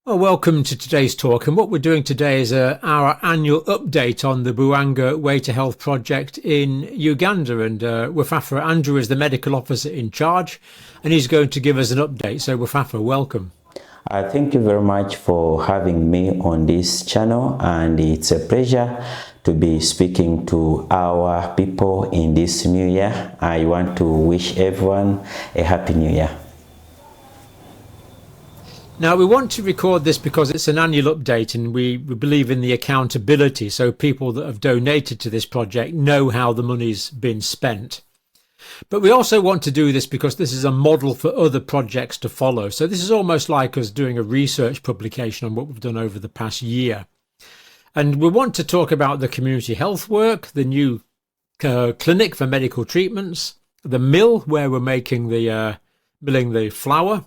Well, welcome to today's talk, and what we're doing today is our annual update on the Buwanga Way to Health project in Uganda, and Wefwafwa Andrew is the medical officer in charge, and he's going to give us an update. So Wefwafwa, welcome. Thank you very much for having me on this channel, and it's a pleasure to be speaking to our people in this new year. I want to wish everyone a happy new year. Now, we want to record this because it's an annual update, and we believe in the accountability, so people that have donated to this project know how the money's been spent. But we also want to do this because this is a model for other projects to follow. So this is almost like us doing a research publication on what we've done over the past year. And we want to talk about the community health work, the new clinic for medical treatments, the mill where we're making the milling the flour,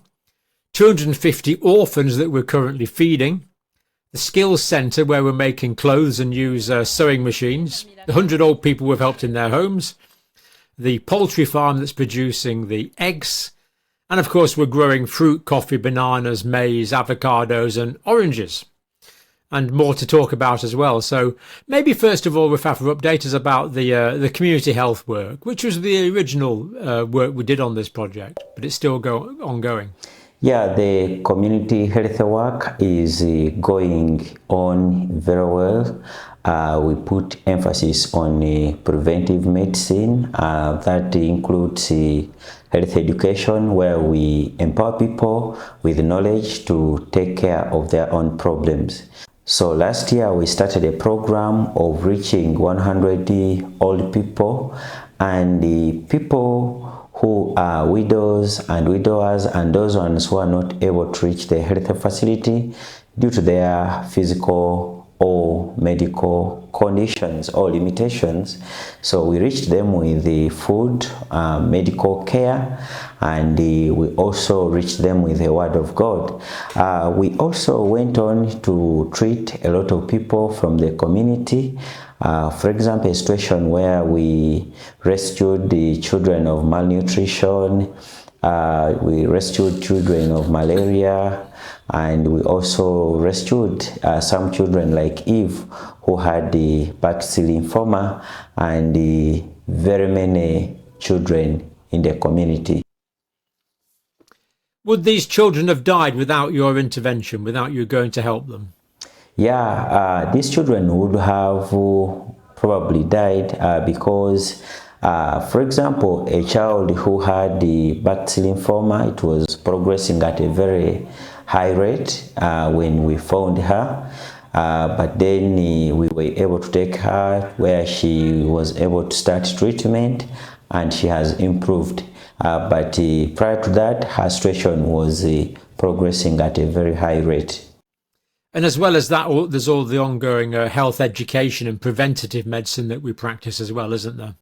250 orphans that we're currently feeding, the skills centre where we're making clothes and use sewing machines, the 100 old people we've helped in their homes, the poultry farm that's producing the eggs, and of course we're growing fruit, coffee, bananas, maize, avocados and oranges, and more to talk about as well. So maybe first of all, Wefwafwa, update us about the community health work, which was the original work we did on this project, but it's still ongoing. Yeah, the community health work is going on very well. We put emphasis on preventive medicine. That includes health education, where we empower people with knowledge to take care of their own problems. So last year we started a program of reaching 100 old people, and the people who are widows and widowers and those ones who are not able to reach the health facility due to their physical or medical conditions or limitations. So we reached them with the food, medical care, and we also reached them with the word of God. We also went on to treat a lot of people from the community. For example, a situation where we rescued the children of malnutrition, we rescued children of malaria, and we also rescued some children like Eve, who had the bacterial lymphoma, and very many children in the community. Would these children have died without your intervention, without you going to help them? Yeah, these children would have probably died because, for example, a child who had the bacterial lymphoma, it was progressing at a very high rate when we found her. But then we were able to take her where she was able to start treatment, and she has improved. But prior to that, her situation was progressing at a very high rate. And as well as that, there's all the ongoing health education and preventative medicine that we practice as well, isn't there?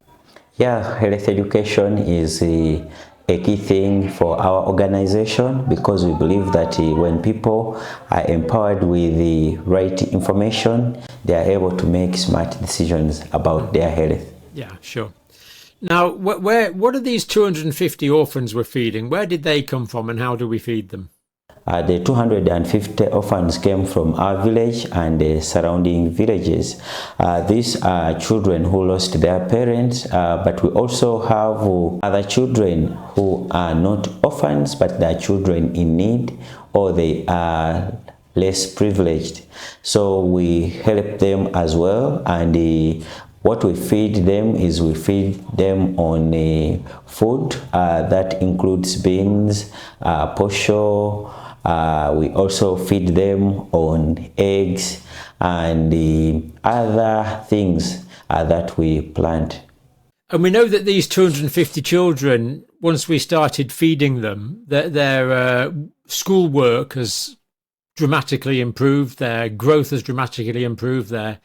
Yeah, health education is a key thing for our organization, because we believe that when people are empowered with the right information, they are able to make smart decisions about their health. Yeah, sure. Now, what are these 250 orphans we're feeding? Where did they come from, and how do we feed them? The 250 orphans came from our village and the surrounding villages. These are children who lost their parents, but we also have other children who are not orphans, but they are children in need, or they are less privileged. So we help them as well, and what we feed them is we feed them on food that includes beans, posho. We also feed them on eggs and the other things that we plant. And we know that these 250 children, once we started feeding them, their schoolwork has dramatically improved, their growth has dramatically improved, their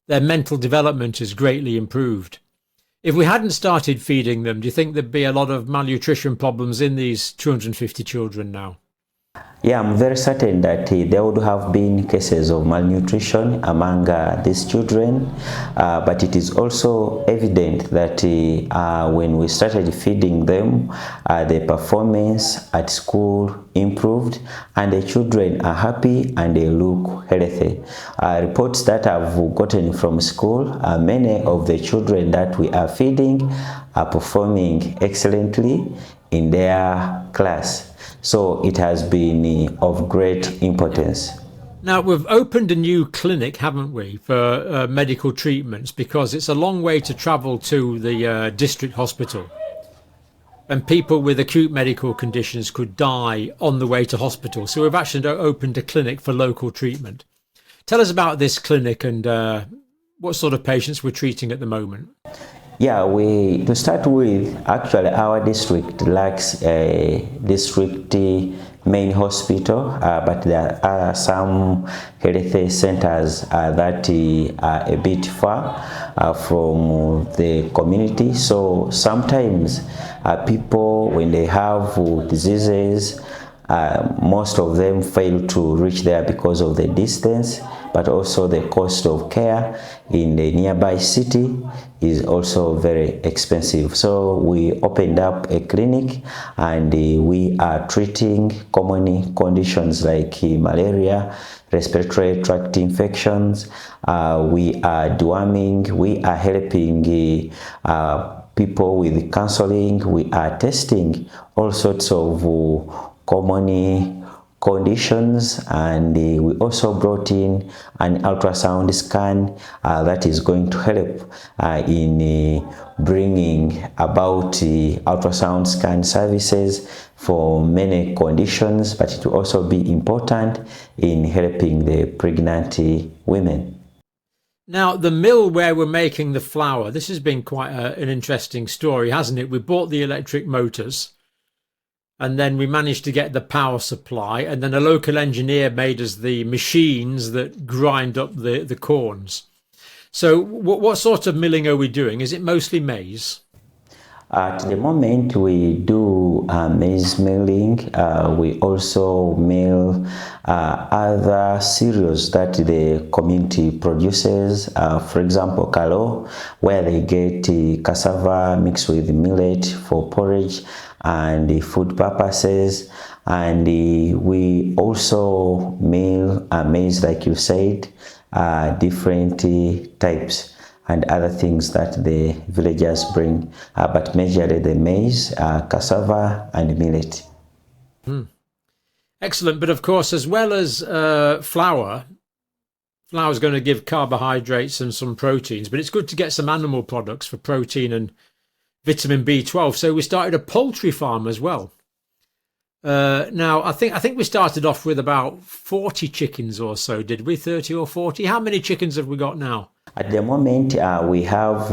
mental development has greatly improved. If we hadn't started feeding them, do you think there'd be a lot of malnutrition problems in these 250 children now? Yeah, I'm very certain that there would have been cases of malnutrition among these children, but it is also evident that when we started feeding them, the performance at school improved and the children are happy and they look healthy. Reports that I've gotten from school, many of the children that we are feeding are performing excellently in their class. So it has been of great importance. Now, we've opened a new clinic, haven't we, for medical treatments, because it's a long way to travel to the district hospital. And people with acute medical conditions could die on the way to hospital. So we've actually opened a clinic for local treatment. Tell us about this clinic and what sort of patients we're treating at the moment. Yeah, to start with, actually our district lacks a district main hospital, but there are some health centers that are a bit far from the community. So sometimes people, when they have diseases, most of them fail to reach there because of the distance, but also the cost of care in the nearby city is also very expensive. So we opened up a clinic and we are treating common conditions like malaria, respiratory tract infections. We are deworming, we are helping people with counseling, we are testing all sorts of common conditions, and we also brought in an ultrasound scan that is going to help in bringing about ultrasound scan services for many conditions, but it will also be important in helping the pregnant women. Now, the mill where we're making the flour, this has been quite an interesting story, hasn't it? We bought the electric motors, and then we managed to get the power supply, and then a local engineer made us the machines that grind up the corns. So what sort of milling are we doing? Is it mostly maize? At the moment, we do maize milling. We also mill other cereals that the community produces. For example, kalo, where they get cassava mixed with millet for porridge and food purposes. And we also mill maize, like you said, different types and other things that the villagers bring, but majorly the maize, cassava and millet. Excellent. But of course, as well as flour is going to give carbohydrates and some proteins, but it's good to get some animal products for protein and vitamin B12. So we started a poultry farm as well. Now, I think we started off with about 40 chickens or so, did we? 30 or 40? How many chickens have we got now? At the moment, we have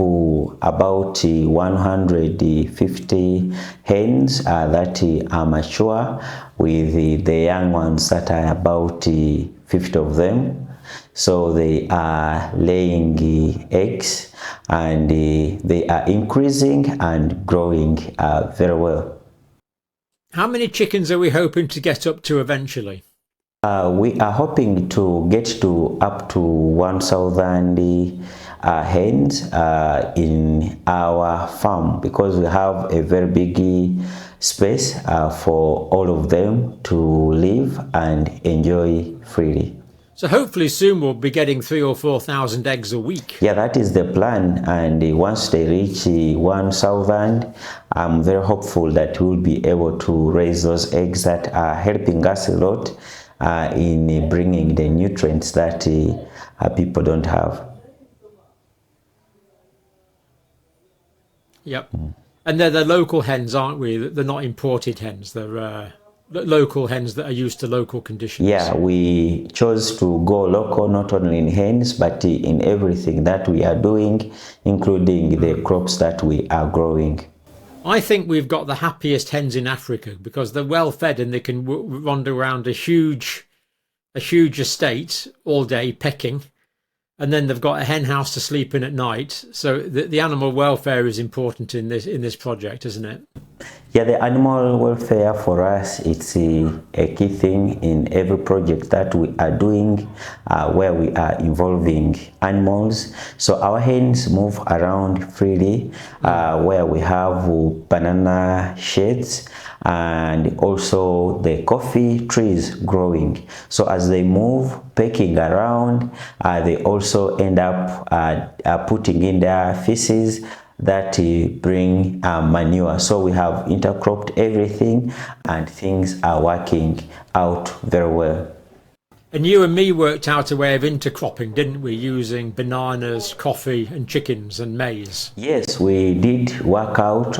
about 150 hens that are mature, with the young ones that are about 50 of them. So they are laying eggs, and they are increasing and growing very well. How many chickens are we hoping to get up to eventually? We are hoping to get to up to 1,000 hens in our farm, because we have a very big space for all of them to live and enjoy freely. So hopefully soon we'll be getting 3,000 or 4,000 eggs a week. Yeah, that is the plan. And once they reach 1,000, I'm very hopeful that we'll be able to raise those eggs that are helping us a lot in bringing the nutrients that people don't have. Yep. And they're the local hens, aren't we? They're not imported hens. They're local hens that are used to local conditions. Yeah, we chose to go local, not only in hens, but in everything that we are doing, including the crops that we are growing. I think we've got the happiest hens in Africa, because they're well fed and they can wander around a huge estate all day pecking, and then they've got a hen house to sleep in at night. So the animal welfare is important in this project, isn't it? Yeah, the animal welfare for us, it's a key thing in every project that we are doing where we are involving animals. So our hens move around freely where we have banana sheds and also the coffee trees growing. So as they move, pecking around, they also end up putting in their feces that bring manure. So we have intercropped everything and things are working out very well. And you and me worked out a way of intercropping, didn't we, using bananas, coffee and chickens and maize? Yes, we did work out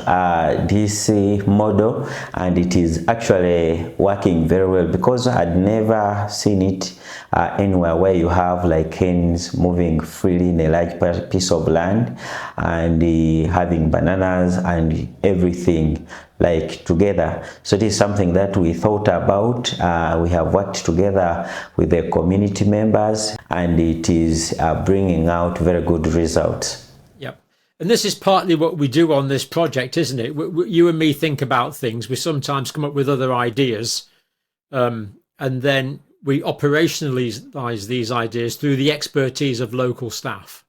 this model, and it is actually working very well because I'd never seen it anywhere where you have like hens moving freely in a large piece of land and having bananas and everything like together. So this is something that we thought about. We have worked together with the community members, and it is bringing out very good results. Yep. And this is partly what we do on this project, isn't it? You and me think about things. We sometimes come up with other ideas, and then we operationalize these ideas through the expertise of local staff.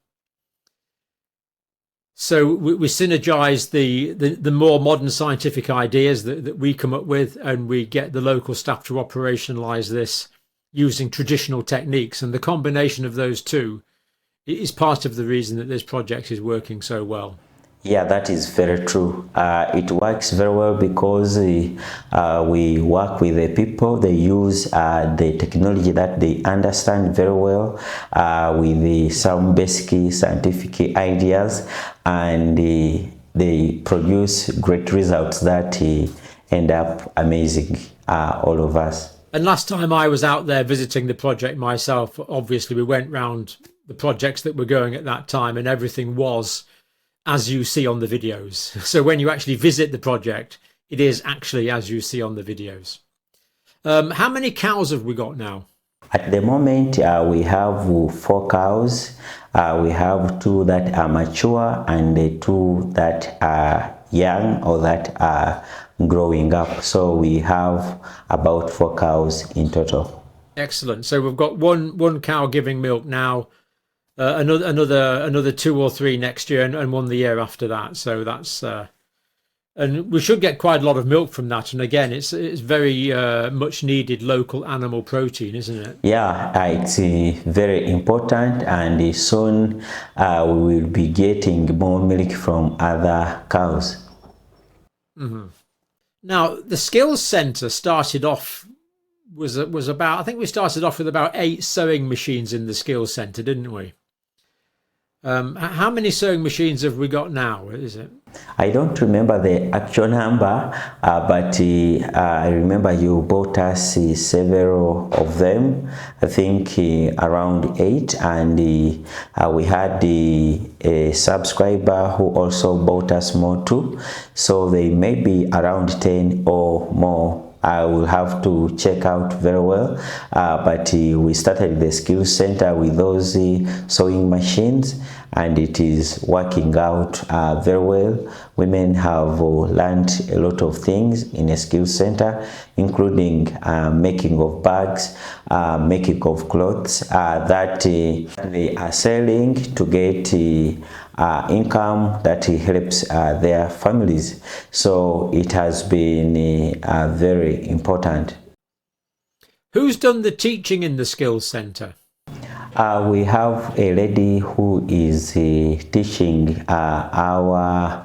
So we synergize the more modern scientific ideas that we come up with, and we get the local staff to operationalize this using traditional techniques. And the combination of those two is part of the reason that this project is working so well. Yeah, that is very true. It works very well because we work with the people. They use the technology that they understand very well with some basic scientific ideas, and they produce great results that end up amazing all of us. And last time I was out there visiting the project myself, obviously we went round the projects that were going at that time, and everything was as you see on the videos. So when you actually visit the project, it is actually as you see on the videos. How many cows have we got now? At the moment, we have 4 cows. We have 2 that are mature and 2 that are young or that are growing up. So we have about 4 cows in total. Excellent. So we've got one cow giving milk now, another 2 or 3 next year, and 1 the year after that. So that's and we should get quite a lot of milk from that. And again, it's very much needed local animal protein, isn't it? Yeah, it's very important, and soon we will be getting more milk from other cows. Mm-hmm. Now, the skills centre started off was about, I think we started off with about 8 sewing machines in the skills centre, didn't we? How many sewing machines have we got now, is it? I don't remember the actual number, but I remember you bought us several of them. I think around 8, and we had a subscriber who also bought us more too. So they may be around 10 or more. I will have to check out very well, but we started the skills center with those sewing machines, and it is working out very well. Women have learned a lot of things in a skills center, including making of bags, making of clothes that they are selling to get income that helps their families. So it has been very important. Who's done the teaching in the skills centre? We have a lady who is teaching our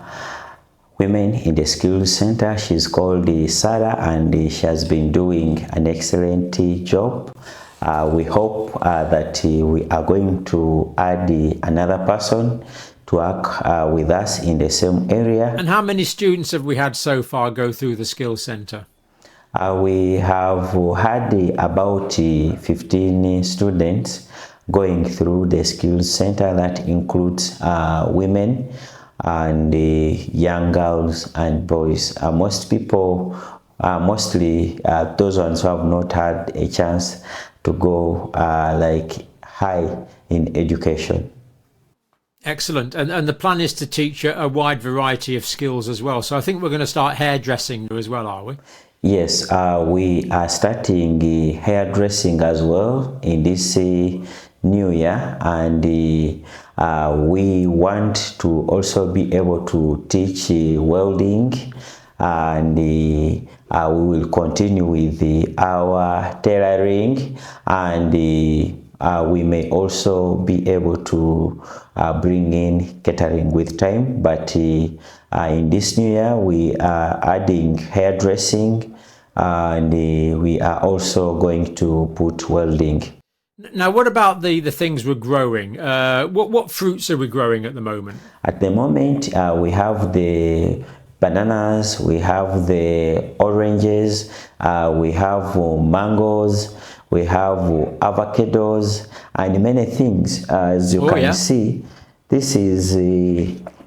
women in the skills center. She's called Sarah, and she has been doing an excellent job. We hope that we are going to add another person to work with us in the same area. And how many students have we had so far go through the skills centre? We have had about 15 students going through the skills center. That includes women and young girls and boys. Most people, mostly those ones who have not had a chance to go like high in education. Excellent. And the plan is to teach a wide variety of skills as well. So I think we're going to start hairdressing as well, are we? Yes, we are starting hairdressing as well in this new year, and we want to also be able to teach welding, and we will continue with our tailoring, and we may also be able to bring in catering with time, but in this new year we are adding hairdressing, and we are also going to put welding. Now, what about the things we're growing? What fruits are we growing at the moment? At the moment, we have the bananas, we have the oranges, we have mangoes, we have avocados, and many things. As you can see, this is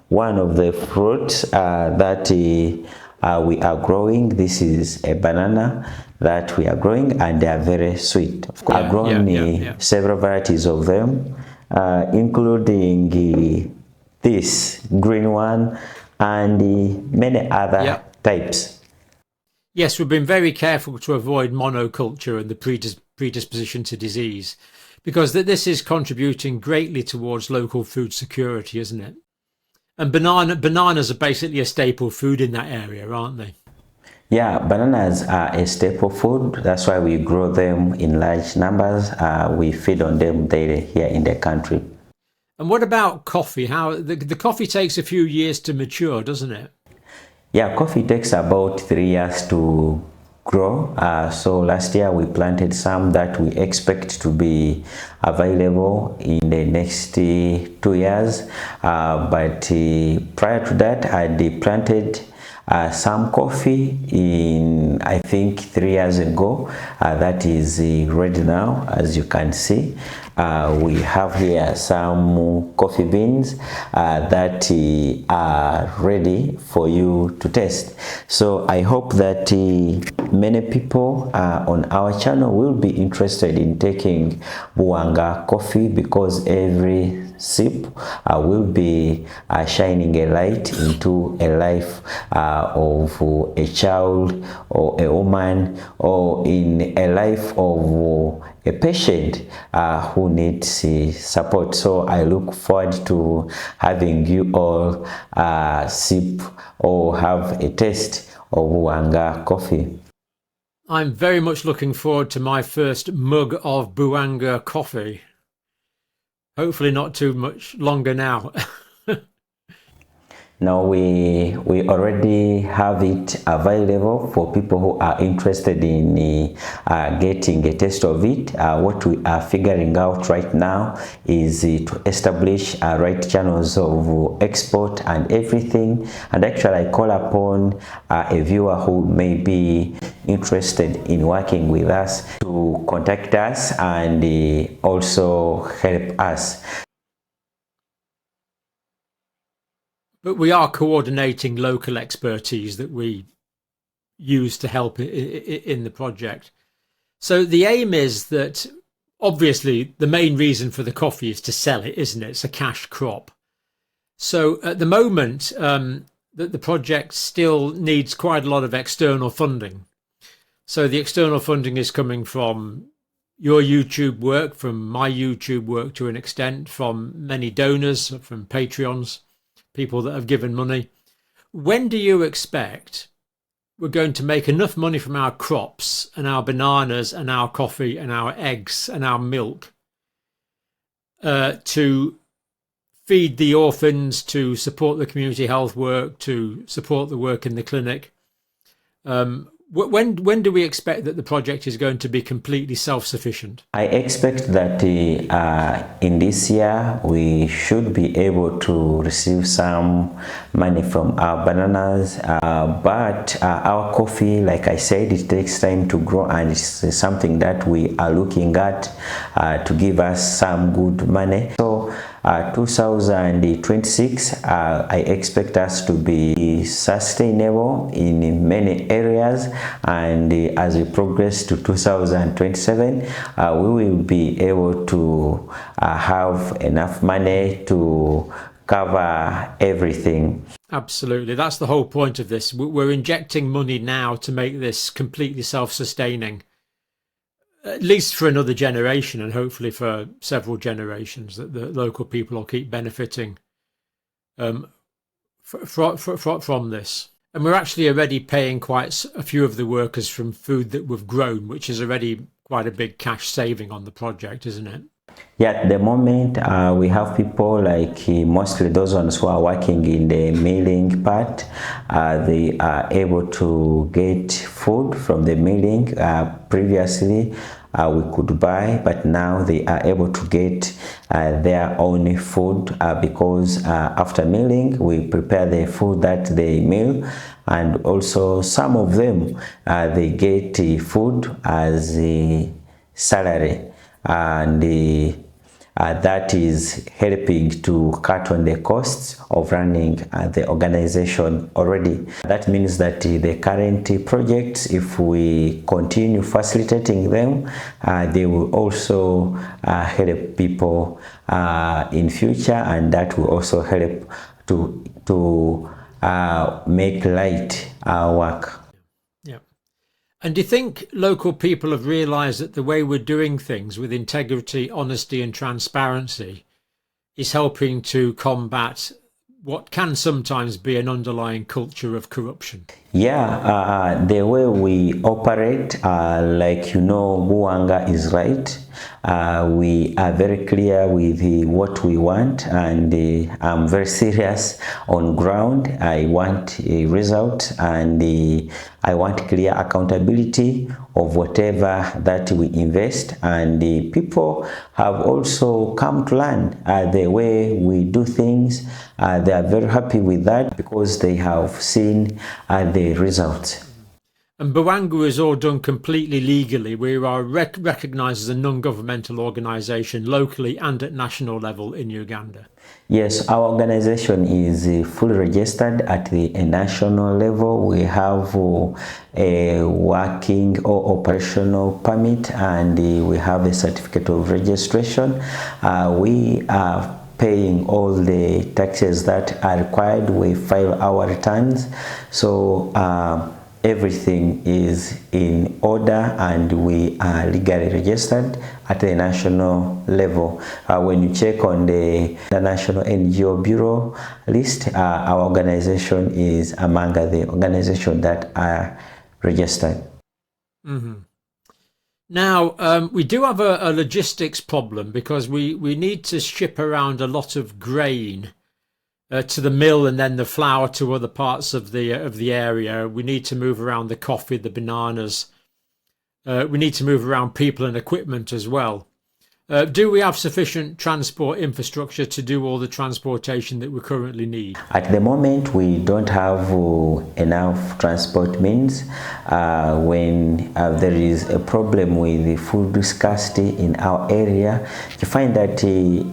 one of the fruits that we are growing. This is a banana that we are growing, and they are very sweet. Of course, I've grown several varieties of them, including this green one and many other types. Yes, we've been very careful to avoid monoculture and the predisposition to disease, because this is contributing greatly towards local food security, isn't it? And bananas are basically a staple food in that area, aren't they? Yeah, bananas are a staple food. That's why we grow them in large numbers. We feed on them daily here in the country. And what about coffee? How the coffee takes a few years to mature, doesn't it? Yeah, coffee takes about 3 years to grow. So last year we planted some that we expect to be available in the next 2 years. But prior to that, I planted some coffee in, I think, 3 years ago. That is ready now, as you can see. We have here some coffee beans that are ready for you to taste. So I hope that many people on our channel will be interested in taking Buwanga coffee, because every sip will be shining a light into a life of a child or a woman, or in a life of a patient who needs support. So I look forward to having you all sip or have a taste of Buwanga coffee. I'm very much looking forward to my first mug of Buwanga coffee. Hopefully not too much longer now. Now we already have it available for people who are interested in getting a taste of it. What we are figuring out right now is to establish right channels of export and everything. And actually I call upon a viewer who may be interested in working with us to contact us and also help us. But we are coordinating local expertise that we use to help in the project. So the aim is that, obviously, the main reason for the coffee is to sell it, isn't it? It's a cash crop. So at the moment, the project still needs quite a lot of external funding. So the external funding is coming from your YouTube work, from my YouTube work to an extent, from many donors, from Patreons, people that have given money. When do you expect we're going to make enough money from our crops and our bananas and our coffee and our eggs and our milk to feed the orphans, to support the community health work, to support the work in the clinic? When do we expect that the project is going to be completely self-sufficient? I expect that in this year we should be able to receive some money from our bananas, but our coffee, like I said, it takes time to grow, and it's something that we are looking at to give us some good money. So 2026, I expect us to be sustainable in many areas, and as we progress to 2027, we will be able to have enough money to cover everything. Absolutely. That's the whole point of this. We're injecting money now to make this completely self-sustaining, at least for another generation and hopefully for several generations, that the local people will keep benefiting from this. And we're actually already paying quite a few of the workers from food that we've grown, which is already quite a big cash saving on the project, isn't it? Yeah, at the moment we have people like mostly those ones who are working in the milling part. They are able to get food from the milling. Previously we could buy, but now they are able to get their own food because after milling we prepare the food that they mill, and also some of them they get food as a salary, and that is helping to cut on the costs of running the organization already. That means that the current projects, if we continue facilitating them, they will also help people in future, and that will also help to make light our work. And do you think local people have realised that the way we're doing things with integrity, honesty and transparency is helping to combat what can sometimes be an underlying culture of corruption? Yeah, the way we operate, like Buwanga is right. We are very clear with what we want, and I'm very serious on ground. I want a result, and I want clear accountability of whatever that we invest, and people have also come to learn the way we do things. They are very happy with that because they have seen the results. And Buwanga is all done completely legally. We are recognised as a non-governmental organisation locally and at national level in Uganda. Yes, our organization is fully registered at the national level. We have a working or operational permit, and we have a certificate of registration. We are paying all the taxes that are required. We file our returns. So everything is in order, and we are legally registered at the national level. When you check on the National NGO Bureau list, our organization is among the organizations that are registered. Mm-hmm. Now, we do have a logistics problem because we need to ship around a lot of grain to the mill and then the flour to other parts of the area. We need to move around the coffee, the bananas. We need to move around people and equipment as well. Do we have sufficient transport infrastructure to do all the transportation that we currently need? At the moment, we don't have enough transport means. When there is a problem with the food scarcity in our area, you find that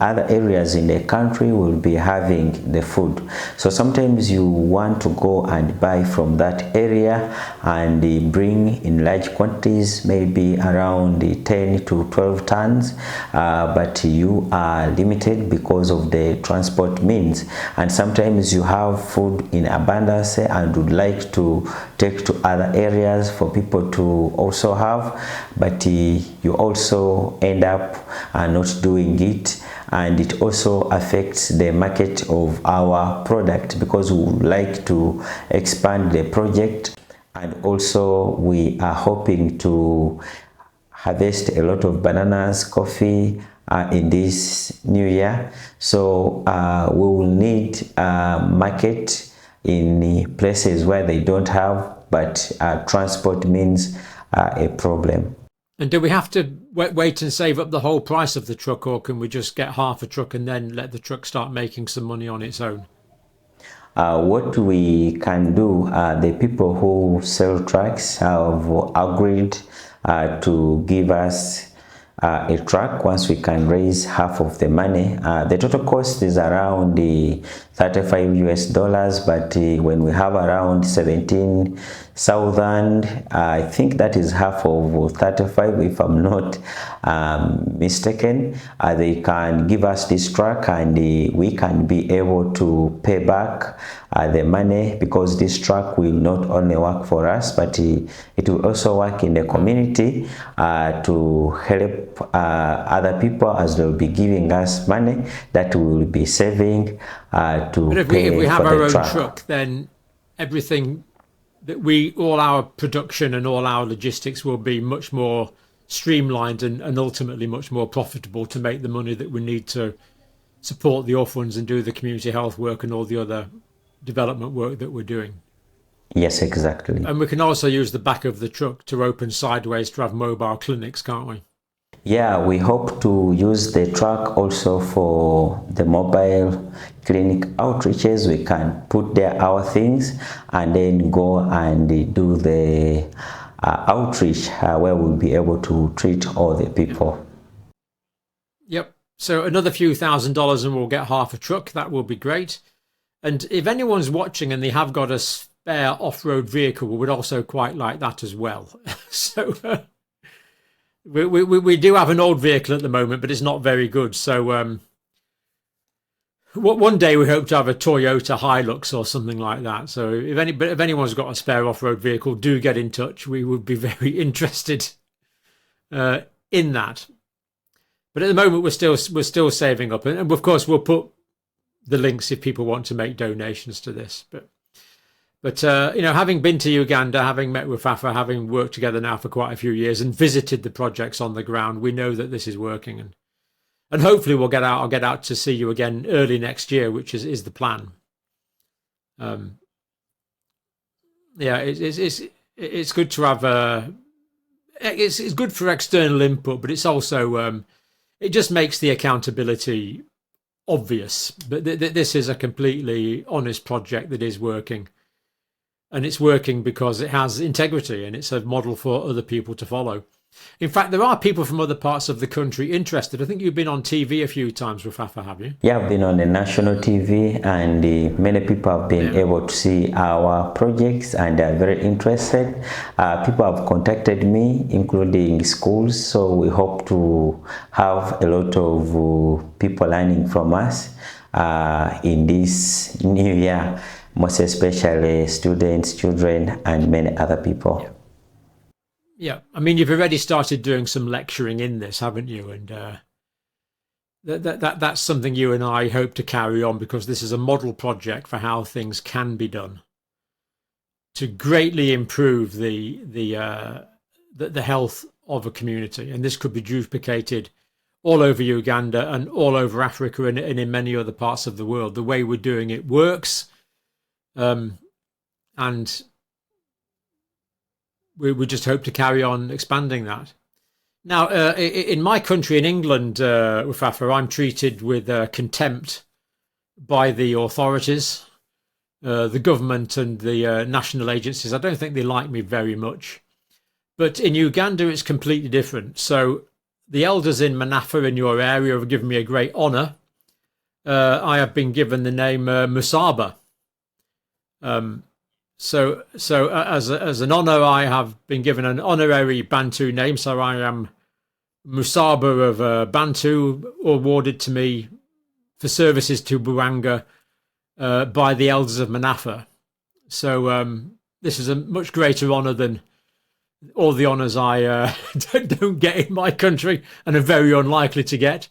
other areas in the country will be having the food. So sometimes you want to go and buy from that area and bring in large quantities, maybe around 10 to 12 tons. But you are limited because of the transport means, and sometimes you have food in abundance and would like to take to other areas for people to also have, but you also end up not doing it, and it also affects the market of our product because we would like to expand the project, and also we are hoping to harvest a lot of bananas, coffee in this new year. So we will need a market in places where they don't have, but transport means a problem. And do we have to wait and save up the whole price of the truck, or can we just get half a truck and then let the truck start making some money on its own? What we can do, the people who sell trucks have agreed to give us a truck once we can raise half of the money. The total cost is around $35 US, but when we have around 17 Southern, I think that is half of 35 if I'm not mistaken. They can give us this truck and we can be able to pay back the money, because this truck will not only work for us, but it will also work in the community to help other people, as they'll be giving us money that we will be saving to But pay if we have for our the own truck. truck, then everything that all our production and all our logistics will be much more streamlined and ultimately much more profitable to make the money that we need to support the orphans and do the community health work and all the other development work that we're doing. Yes, exactly. And we can also use the back of the truck to open sideways to have mobile clinics, can't we? Yeah, we hope to use the truck also for the mobile clinic outreaches. We can put there our things and then go and do the outreach where we'll be able to treat all the people. Yep. So another few $1,000s and we'll get half a truck. That will be great. And if anyone's watching and they have got a spare off-road vehicle, we would also quite like that as well. So we do have an old vehicle at the moment, but it's not very good. So one day we hope to have a Toyota Hilux or something like that. So if anyone's got a spare off-road vehicle, do get in touch. We would be very interested in that. But at the moment, we're still saving up, and of course we'll put the links if people want to make donations to this. But having been to Uganda, having met with Wefwafwa, having worked together now for quite a few years and visited the projects on the ground, we know that this is working, and hopefully we'll get out. I'll get out to see you again early next year, which is the plan. It's good to have it's good for external input, but it's also it just makes the accountability obvious. But this is a completely honest project that is working. And it's working because it has integrity and it's a model for other people to follow. In fact, there are people from other parts of the country interested. I think you've been on TV a few times with Wefwafwa, have you? Yeah, I've been on the national TV, and many people have been able to see our projects and they're very interested. People have contacted me, including schools, so we hope to have a lot of people learning from us in this new year, most especially students, children, and many other people. Yeah, I mean, you've already started doing some lecturing in this, haven't you? And that's something you and I hope to carry on, because this is a model project for how things can be done to greatly improve the health of a community. And this could be duplicated all over Uganda and all over Africa and in many other parts of the world. The way we're doing it works, and we just hope to carry on expanding that. Now, in my country, in England, with Wefwafwa, I'm treated with contempt by the authorities, the government and the national agencies. I don't think they like me very much. But in Uganda, it's completely different. So the elders in Manafa, in your area, have given me a great honour. I have been given the name Musaba. So as an honour, I have been given an honorary Bantu name. So I am Musaba of Bantu, awarded to me for services to Buwanga by the elders of Manafa. So this is a much greater honour than all the honours I don't get in my country and are very unlikely to get.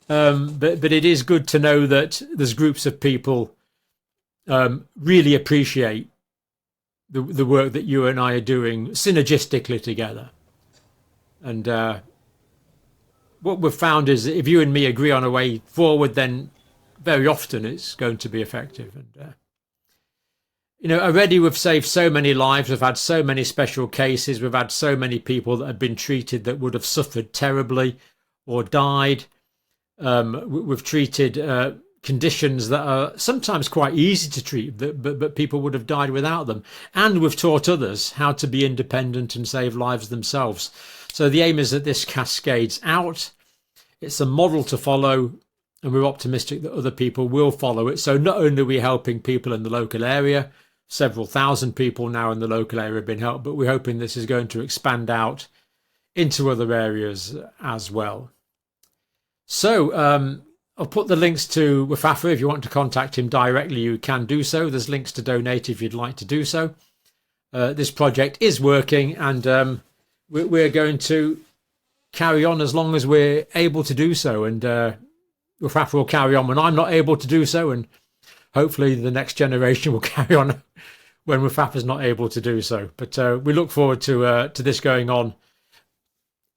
But it is good to know that there's groups of people really appreciate the work that you and I are doing synergistically together. And what we've found is that if you and me agree on a way forward, then very often it's going to be effective. And already we've saved so many lives. We've had so many special cases. We've had so many people that have been treated that would have suffered terribly or died. We've treated conditions that are sometimes quite easy to treat, but people would have died without them. And we've taught others how to be independent and save lives themselves. So the aim is that this cascades out. It's a model to follow, and we're optimistic that other people will follow it. So not only are we helping people in the local area several thousand people now in the local area have been helped, but we're hoping this is going to expand out into other areas as well. So I'll put the links to Wefwafwa. If you want to contact him directly, you can do so. There's links to donate if you'd like to do so. This project is working, and we're going to carry on as long as we're able to do so. And Wefwafwa will carry on when I'm not able to do so, and hopefully the next generation will carry on when Wefwafwa's not able to do so. But we look forward to this going on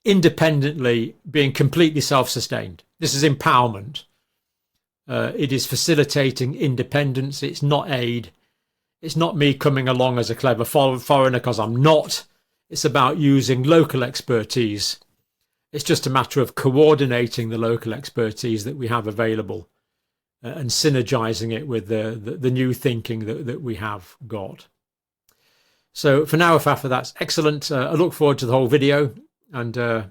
independently, being completely self-sustained. This is empowerment. It is facilitating independence. It's not aid. It's not me coming along as a clever foreigner, because I'm not. It's about using local expertise. It's just a matter of coordinating the local expertise that we have available and synergizing it with the new thinking that we have got. So for now, Wefwafwa, that's excellent. I look forward to the whole video. And for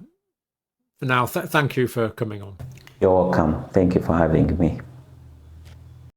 now, thank you for coming on. You're welcome. Thank you for having me.